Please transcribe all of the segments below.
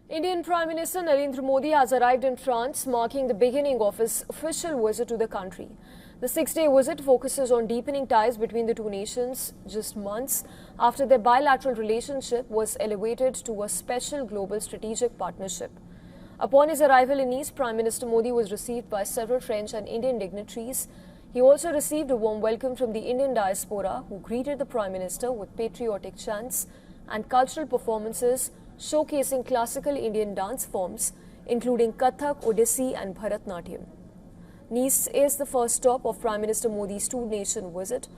Indian Prime Minister Narendra Modi has arrived in France, marking the beginning of his official visit to the country. The six-day visit focuses on deepening ties between the two nations just months after their bilateral relationship was elevated to a special global strategic partnership. Upon his arrival in Nice, Prime Minister Modi was received by several French and Indian dignitaries. He also received a warm welcome from the Indian diaspora, who greeted the Prime Minister with patriotic chants and cultural performances showcasing classical Indian dance forms, including Kathak, Odissi and Bharatnatyam. Nice is the first stop of Prime Minister Modi's two-nation visit.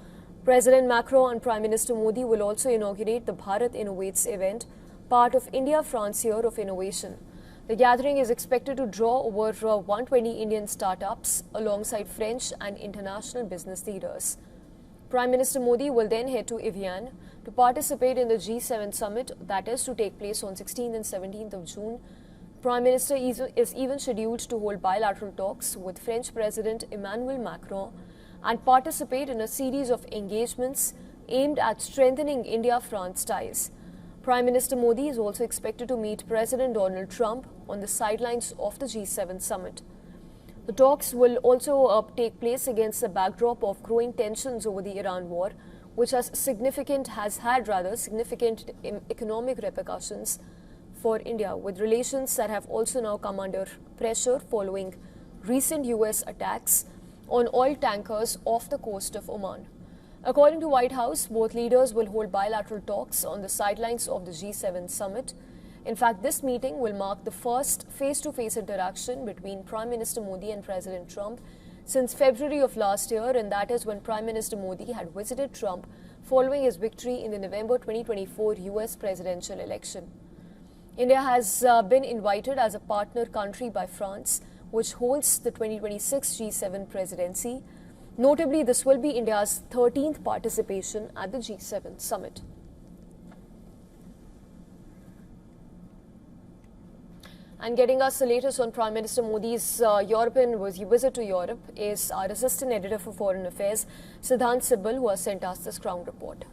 President Macron and Prime Minister Modi will also inaugurate the Bharat Innovates event, part of India-France Year of Innovation. The gathering is expected to draw over 120 Indian startups alongside French and international business leaders. Prime Minister Modi will then head to Evian to participate in the G7 summit that is to take place on 16th and 17th of June. Prime Minister is even scheduled to hold bilateral talks with French President Emmanuel Macron and participate in a series of engagements aimed at strengthening India-France ties. Prime Minister Modi is also expected to meet President Donald Trump on the sidelines of the G7 summit. The talks will also take place against the backdrop of growing tensions over the Iran war, which has had significant economic repercussions for India, with relations that have also now come under pressure following recent US attacks on oil tankers off the coast of Oman. According to White House, both leaders will hold bilateral talks on the sidelines of the G7 summit. In fact, this meeting will mark the first face-to-face interaction between Prime Minister Modi and President Trump since February of last year, and that is when Prime Minister Modi had visited Trump following his victory in the November 2024 US presidential election. India has been invited as a partner country by France, which holds the 2026 G7 presidency. Notably, this will be India's 13th participation at the G7 summit. And getting us the latest on Prime Minister Modi's European visit to Europe is our Assistant Editor for Foreign Affairs, Siddhant Sibal, who has sent us this ground report.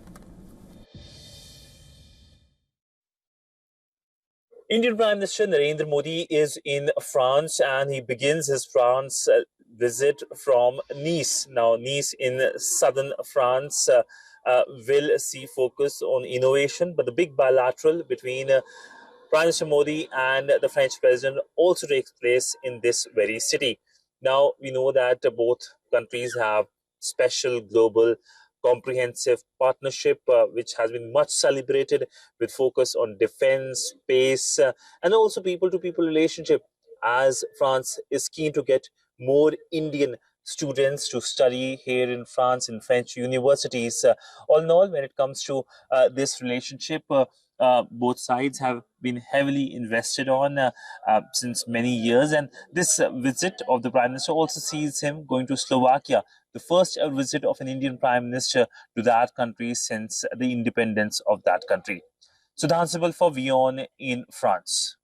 Indian Prime Minister Narendra Modi is in France and he begins his France visit from Nice. Now, Nice in southern France will see focus on innovation, but the big bilateral between Prime Minister Modi and the French President also takes place in this very city. Now, we know that both countries have special global comprehensive partnership, which has been much celebrated with focus on defense, space, and also people-to-people relationship, as France is keen to get more Indian students to study here in France in French universities. All in all, when it comes to this relationship, both sides have been heavily invested on since many years, and this visit of the Prime Minister also sees him going to Slovakia, the first ever visit of an Indian Prime Minister to that country since the independence of that country. So, Sibal for WION in France.